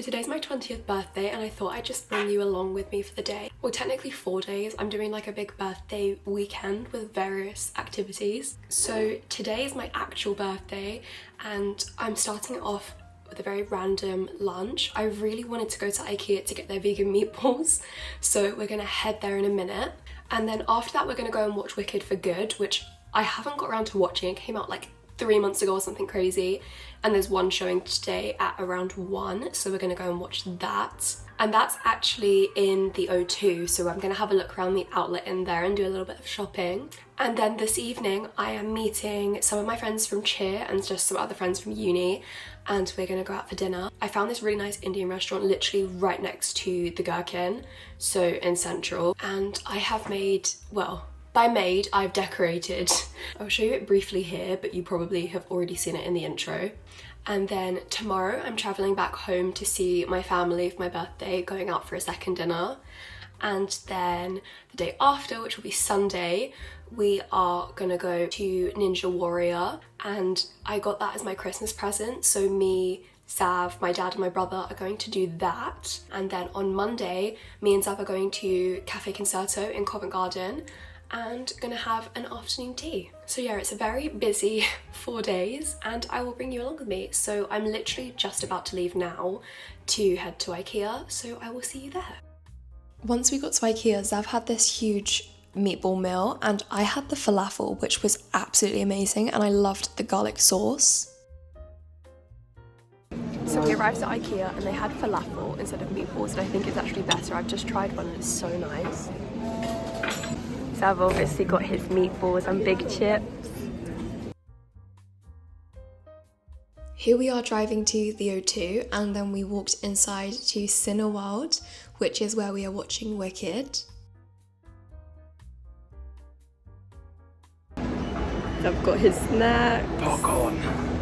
So today's my 20th birthday and I thought I'd just bring you along with me for the day. Well, technically 4 days. I'm doing like a big birthday weekend with various activities. So today is my actual birthday and I'm starting it off with a very random lunch. I really wanted to go to IKEA to get their vegan meatballs, so we're gonna head there in a minute. And then after that we're gonna go and watch Wicked for good, which I haven't got around to watching. It came out like 3 months ago or something crazy, and there's one showing today at around 1, so we're gonna go and watch that. And that's actually in the O2, so I'm gonna have a look around the outlet in there and do a little bit of shopping. And then this evening I am meeting some of my friends from cheer and just some other friends from uni, and we're gonna go out for dinner. I found this really nice Indian restaurant literally right next to the Gherkin, so in Central, and I have made, well, by made, I've decorated. I'll show you it briefly here, but you probably have already seen it in the intro. And then tomorrow I'm traveling back home to see my family for my birthday, going out for a second dinner. And then the day after, which will be Sunday, we are gonna go to Ninja Warrior, and I got that as my Christmas present. So me, Sav, my dad and my brother are going to do that. And then on Monday, me and Sav are going to Café Concerto in Covent Garden and gonna have an afternoon tea. So yeah, it's a very busy 4 days and I will bring you along with me. So I'm literally just about to leave now to head to IKEA, so I will see you there. Once we got to IKEA, Zav had this huge meatball meal and I had the falafel, which was absolutely amazing, and I loved the garlic sauce. So we arrived at IKEA and they had falafel instead of meatballs, and I think it's actually better. I've just tried one and it's so nice. So I've obviously got his meatballs and big chips. Here we are driving to the O2, and then we walked inside to Cineworld, which is where we are watching Wicked. I've got his snack. Popcorn.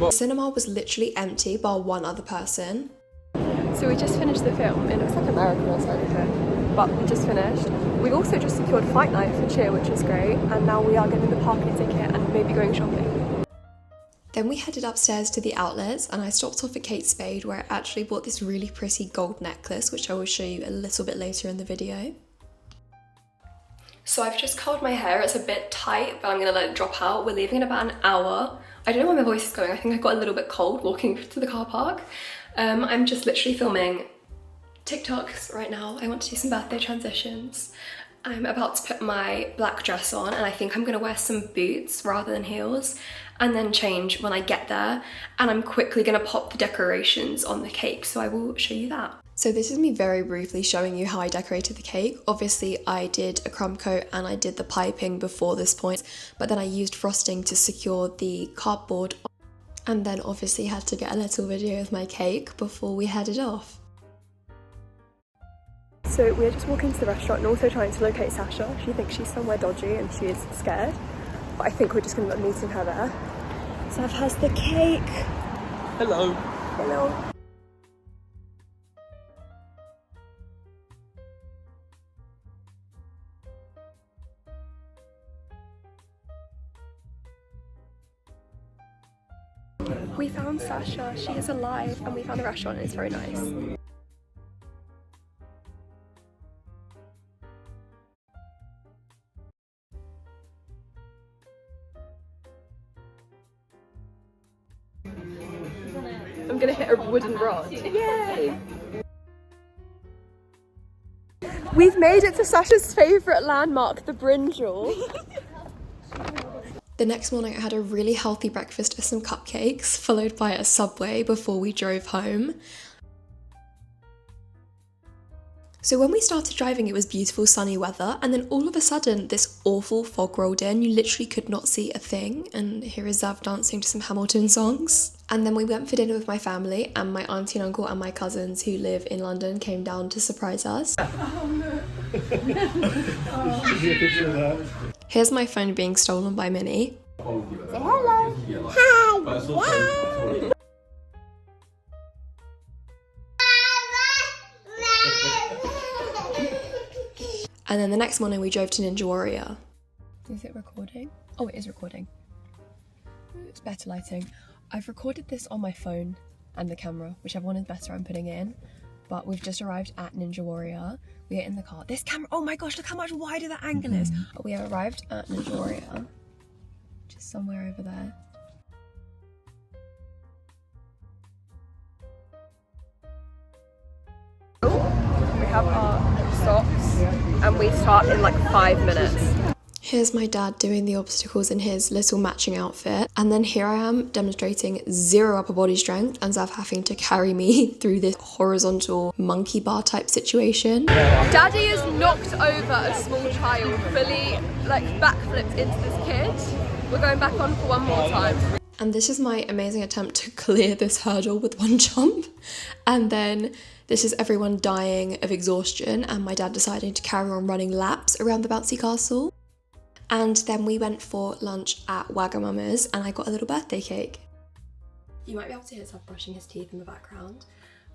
The cinema was literally empty bar one other person. So we just finished the film. It looks like American or something, but we just finished. We also just secured fight night for cheer, which is great, and now we are getting the parking ticket and maybe going shopping. Then we headed upstairs to the outlets, and I stopped off at Kate Spade, where I actually bought this really pretty gold necklace, which I will show you a little bit later in the video. So I've just curled my hair. It's a bit tight, but I'm gonna let it drop out. We're leaving in about an hour. I don't know where my voice is going. I think I got a little bit cold walking to the car park. I'm just literally filming TikToks right now. I want to do some birthday transitions. I'm about to put my black dress on, and I think I'm gonna wear some boots rather than heels, and then change when I get there. And I'm quickly gonna pop the decorations on the cake, so I will show you that. So this is me very briefly showing you how I decorated the cake. Obviously I did a crumb coat and I did the piping before this point, but then I used frosting to secure the cardboard, and then obviously had to get a little video of my cake before we headed off. So we're just walking to the restaurant and also trying to locate Sasha. She thinks she's somewhere dodgy and she is scared, but I think we're just going to end up meeting her there. Sav has the cake. Hello. Hello. We found Sasha, she is alive, and we found the restaurant and it's very nice. I'm gonna hit a wooden rod. Yay! We've made it to Sasha's favourite landmark, the Brinjal. The next morning I had a really healthy breakfast with some cupcakes, followed by a Subway before we drove home. So when we started driving, it was beautiful sunny weather, and then all of a sudden this awful fog rolled in. You literally could not see a thing, and here is Zav dancing to some Hamilton songs. And then we went for dinner with my family, and my auntie and uncle and my cousins who live in London came down to surprise us. Here's my phone being stolen by Minnie. Say hello. Hi. And then the next morning we drove to Ninja Warrior. Is it recording? Oh, it is recording. It's better lighting. I've recorded this on my phone and the camera, whichever one is better I'm putting in. but we've just arrived at Ninja Warrior. We're in the car. This camera, oh my gosh, look how much wider that angle is. But we have arrived at Ninja Warrior, just somewhere over there. We have our socks and we start in like 5 minutes. Here's my dad doing the obstacles in his little matching outfit. And then here I am demonstrating zero upper body strength and Zav having to carry me through this horizontal monkey bar type situation. Daddy has knocked over a small child, fully like backflipped into this kid. We're going back on for one more time. And this is my amazing attempt to clear this hurdle with one jump. And then this is everyone dying of exhaustion and my dad deciding to carry on running laps around the bouncy castle. And then we went for lunch at Wagamama's and I got a little birthday cake. You might be able to hear Zav brushing his teeth in the background,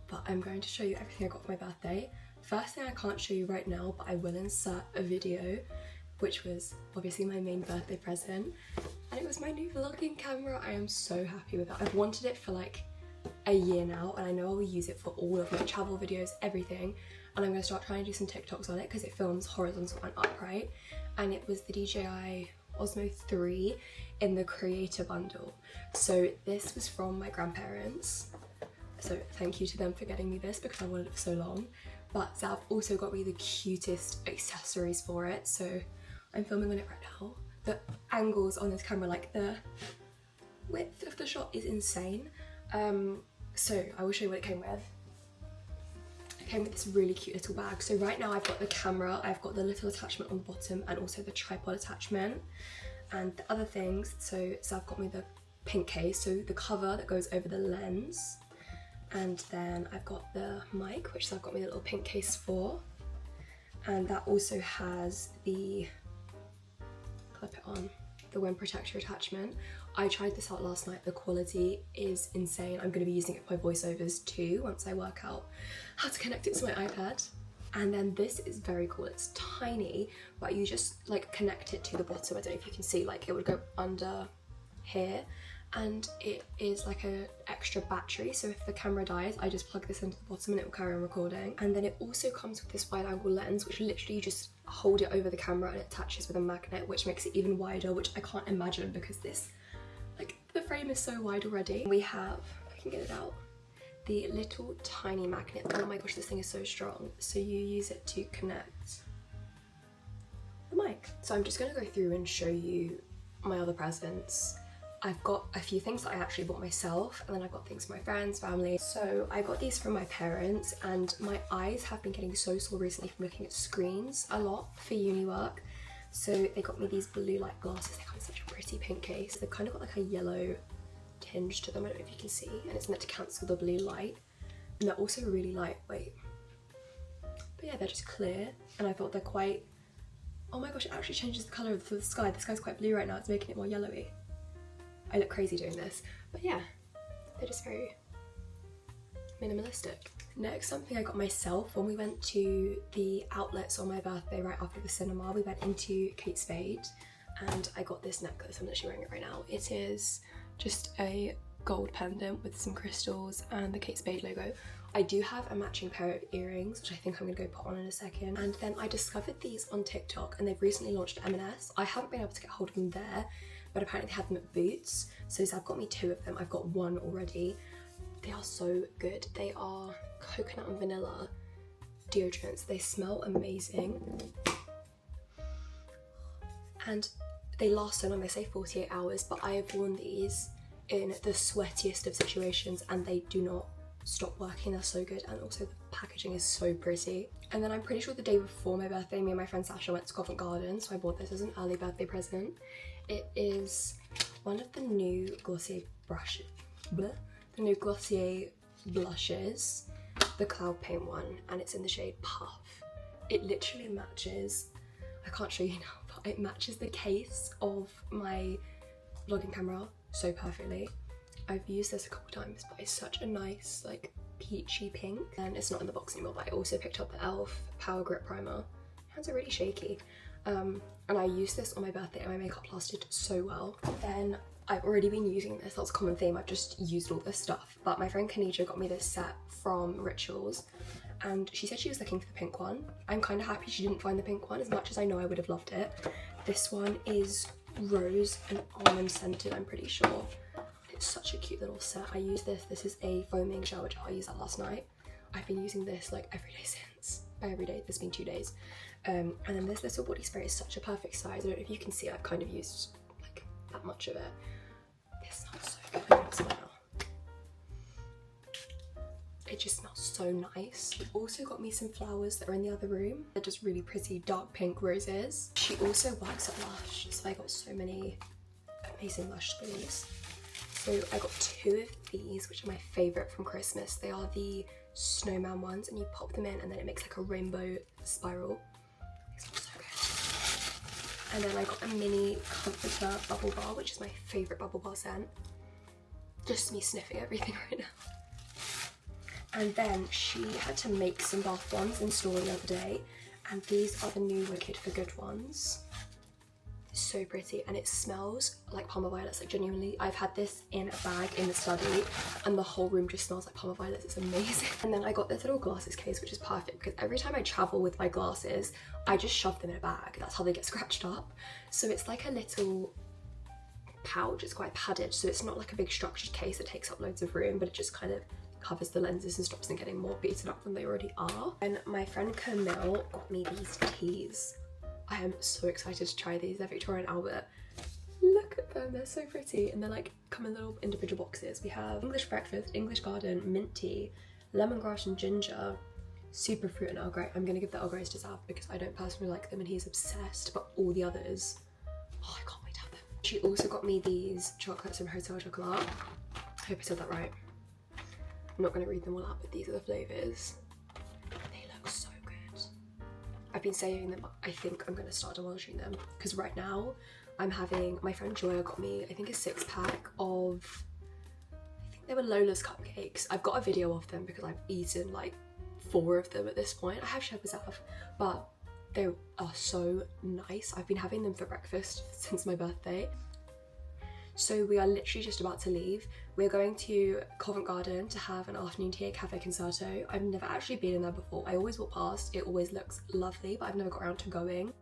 but I'm going to show you everything I got for my birthday. First thing I can't show you right now, but I will insert a video, which was obviously my main birthday present. And it was my new vlogging camera. I am so happy with it. I've wanted it for like a year now and I know I will use it for all of my travel videos, everything. And I'm going to start trying to do some TikToks on it because it films horizontal and upright. And it was the DJI Osmo 3 in the creator bundle. So this was from my grandparents. So thank you to them for getting me this because I wanted it for so long. But Zav also got me the cutest accessories for it. So I'm filming on it right now. The angles on this camera, like the width of the shot is insane. So I will show you what it came with. It came with this really cute little bag. So right now I've got the camera, I've got the little attachment on the bottom and also the tripod attachment. And the other things, so I've got me the pink case, so the cover that goes over the lens. And then I've got the mic, which I've got me the little pink case for. And that also has the, clip it on, the wind protector attachment. I tried this out last night, the quality is insane. I'm gonna be using it for my voiceovers too, once I work out how to connect it to my iPad. And then this is very cool, it's tiny, but you just like connect it to the bottom. I don't know if you can see, like it would go under here. And it is like an extra battery, so if the camera dies, I just plug this into the bottom and it will carry on recording. And then it also comes with this wide angle lens, which literally you just hold it over the camera and it attaches with a magnet, which makes it even wider, which I can't imagine because this, like the frame is so wide already. We have, if I can get it out, the little tiny magnet. Oh my gosh, this thing is so strong. So you use it to connect the mic. So I'm just gonna go through and show you my other presents. I've got a few things that I actually bought myself, and then I've got things for my friends, family. So I got these from my parents, and my eyes have been getting so sore recently from looking at screens a lot for uni work. So they got me these blue light glasses. They come in such a pretty pink case. They've kind of got like a yellow tinge to them, I don't know if you can see, and it's meant to cancel the blue light. And they're also really lightweight. But yeah, they're just clear, and I thought they're quite, oh my gosh, it actually changes the colour of the sky. The sky's quite blue right now, it's making it more yellowy. I look crazy doing this, but yeah, they're just very minimalistic. Next, something I got myself when we went to the outlets on my birthday right after the cinema. We went into Kate Spade and I got this necklace. I'm literally wearing it right now. It is just a gold pendant with some crystals and the Kate Spade logo. I do have a matching pair of earrings, which I think I'm gonna go put on in a second. And then I discovered these on TikTok and they've recently launched M&S. I haven't been able to get hold of them there, but apparently they had them at Boots. So I've got me 2 of them. I've got 1 already. They are so good. They are coconut and vanilla deodorants. They smell amazing. And they last so long. They say 48 hours, but I have worn these in the sweatiest of situations and they do not stop working. They're so good, and also the packaging is so pretty. And then I'm pretty sure the day before my birthday, me and my friend Sasha went to Covent Garden, so I bought this as an early birthday present. It is one of the new Glossier brushes, the new Glossier blushes, the cloud paint one, and it's in the shade Puff. It literally matches, I can't show you now, but it matches the case of my vlogging camera so perfectly. I've used this a couple times, but it's such a nice like peachy pink. And it's not in the box anymore, but I also picked up the e.l.f. Power Grip Primer. Hands are really shaky. And I used this on my birthday and my makeup lasted so well. Then I've already been using this, that's a common theme, I've just used all this stuff. But my friend Kanija got me this set from Rituals and she said she was looking for the pink one. I'm kind of happy she didn't find the pink one, as much as I know I would have loved it. This one is rose and almond scented, I'm pretty sure. It's such a cute little set. I use this. This is a foaming shower gel. I used that last night. I've been using this like every day since. By every day, there's been 2 days. And then this little body spray is such a perfect size. I don't know if you can see, I've kind of used like that much of it. This smells so good. I can smell. It just smells so nice. She also got me some flowers that are in the other room. They're just really pretty dark pink roses. She also works at Lush, so I got so many amazing Lush spoons. So I got 2 of these, which are my favourite from Christmas. They are the snowman ones, and you pop them in and then it makes like a rainbow spiral. They smell so good. And then I got a mini comforter bubble bar, which is my favourite bubble bar scent. Just me sniffing everything right now. And then she had to make some bath bombs in store the other day, and these are the new Wicked for Good ones. So pretty, and it smells like Palmer Violets, like genuinely. I've had this in a bag in the study and the whole room just smells like Palmer Violets. It's amazing. And then I got this little glasses case, which is perfect because every time I travel with my glasses, I just shove them in a bag. That's how they get scratched up. So it's like a little pouch. It's quite padded, so it's not like a big structured case that takes up loads of room, but it just kind of covers the lenses and stops them getting more beaten up than they already are. And my friend Camille got me these teas. I am so excited to try these. They're Victoria and Albert. Look at them, they're so pretty. And they're like, come in little individual boxes. We have English breakfast, English garden, mint tea, lemongrass and ginger, superfruit and Earl Grey. I'm gonna give the Earl Greys to Zav because I don't personally like them and he's obsessed, but all the others, oh, I can't wait to have them. She also got me these chocolates from Hotel Chocolat. I hope I said that right. I'm not going to read them all out, but these are the flavours. They look so good. I've been saving them. I think I'm going to start demolishing them because right now I'm having, my friend Joya got me, I think a 6-pack of, I think they were Lola's cupcakes. I've got a video of them because I've eaten like 4 of them at this point. I have shared with Zav, but they are so nice. I've been having them for breakfast since my birthday. So we are literally just about to leave. We're going to Covent Garden to have an afternoon tea at Café Concerto. I've never actually been in there before. I always walk past, it always looks lovely, but I've never got around to going.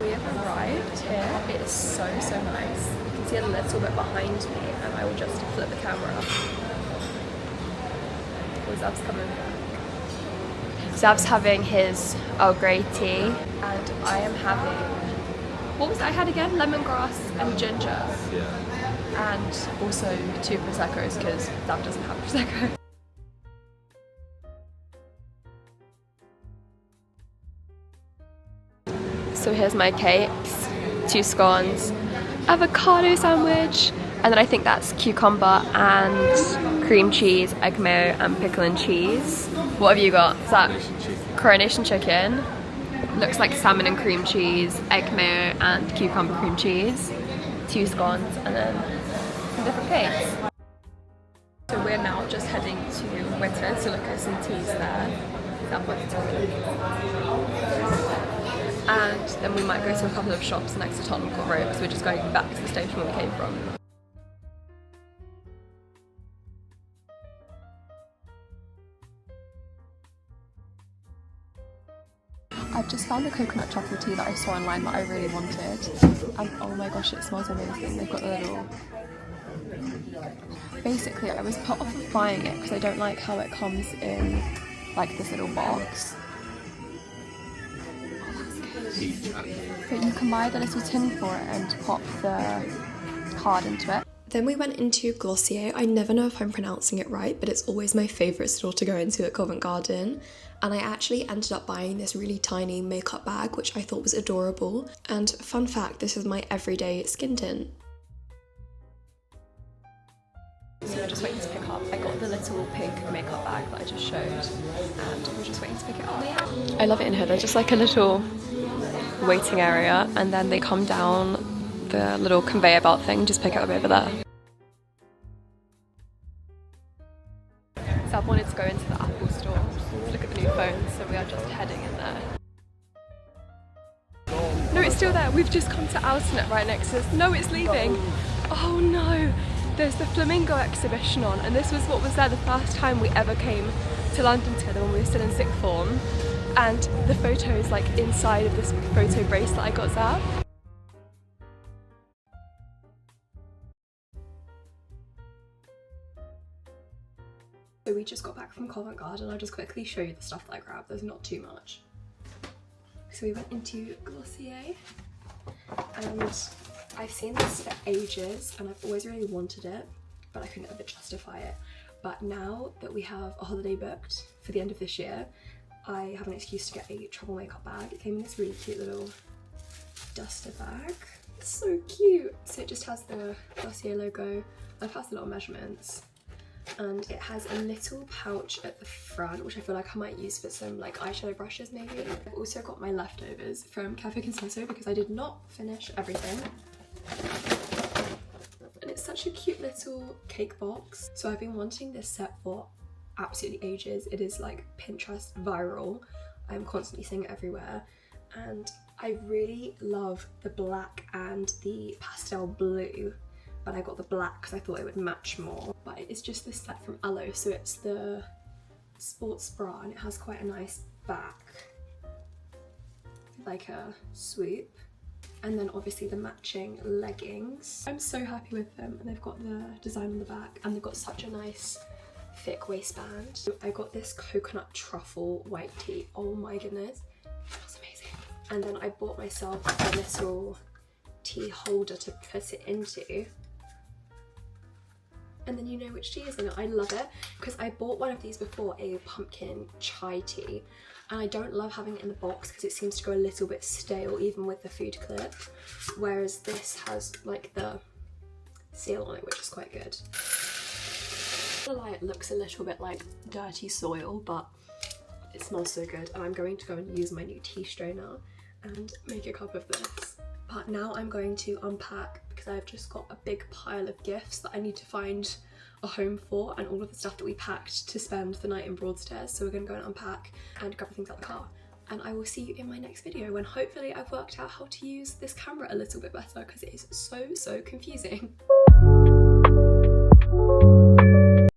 We have arrived here. It is so nice. You can see a little bit behind me and I will just flip the camera. Oh, Zav's coming back. Zav's having his Earl Grey tea and I am having, what was it I had again? Lemongrass and ginger. Yeah. And also 2 Prosecco's because Zav doesn't have Prosecco. So here's my cakes, 2 scones, avocado sandwich, and then I think that's cucumber and cream cheese, egg mayo and pickle and cheese. What have you got? Is that coronation chicken? Looks like salmon and cream cheese, egg mayo and cucumber cream cheese, 2 scones and then some different cakes. So we're now just heading to Whittard to look at some teas there. And then we might go to a couple of shops next to Tottenham Court Road because we're just going back to the station where we came from. I've just found the coconut chocolate tea that I saw online that I really wanted, and oh my gosh, it smells amazing. They've got the little... Basically, I was put off of buying it because I don't like how it comes in like this little box. But you can buy the little tin for it and pop the card into it. Then we went into Glossier. I never know if I'm pronouncing it right, but it's always my favourite store to go into at Covent Garden. And I actually ended up buying this really tiny makeup bag, which I thought was adorable. And fun fact, this is my everyday skin tint. So we're just waiting to pick up. I got the little pink makeup bag that I just showed, and we're just waiting to pick it up. I love it in here. They're just like a little waiting area, and then they come down the little conveyor belt thing, just pick it up over there. So I wanted to go into the Apple store to look at the new phones, so we are just heading in there. still there. We've just come to Altonet right next to us. No, it's leaving. Oh no. There's the Flamingo exhibition on, and this was what was there the first time we ever came to London together when we were still in sixth form. And the photo is like inside of this photo bracelet I got there. So we just got back from Covent Garden. I'll just quickly show you the stuff that I grabbed. There's not too much. So we went into Glossier, and I've seen this for ages and I've always really wanted it, but I couldn't ever justify it. But now that we have a holiday booked for the end of this year, I have an excuse to get a travel makeup bag. It came in this really cute little duster bag. It's so cute. So it just has the Glossier logo. I've passed a lot of measurements. And it has a little pouch at the front, which I feel like I might use for some like eyeshadow brushes maybe. I've also got my leftovers from Café Concerto because I did not finish everything. And it's such a cute little cake box. So I've been wanting this set for absolutely ages. It is like Pinterest viral. I'm constantly seeing it everywhere. And I really love the black and the pastel blue. But I got the black because I thought it would match more. But it's just this set from Aloe, so it's the sports bra and it has quite a nice back, like a swoop, and then obviously the matching leggings. I'm so happy with them, and they've got the design on the back and they've got such a nice thick waistband. I got this coconut truffle white tee. Oh my goodness, it smells amazing. And then I bought myself a little tea holder to put it into. And then you know which tea is in it. I love it because I bought one of these before, a pumpkin chai tea, and I don't love having it in the box because it seems to go a little bit stale even with the food clip, whereas this has like the seal on it, which is ququite good. I don't know why it looks a little bit like dirty soil, but it smells so good, and I'm going to go and use my new tea strainer and make a cup of this. But now I'm going to unpack because I've just got a big pile of gifts that I need to find a home for, and all of the stuff that we packed to spend the night in Broadstairs. So we're going to go and unpack and grab things out of the car. And I will see you in my next video when hopefully I've worked out how to use this camera a little bit better because it is so confusing.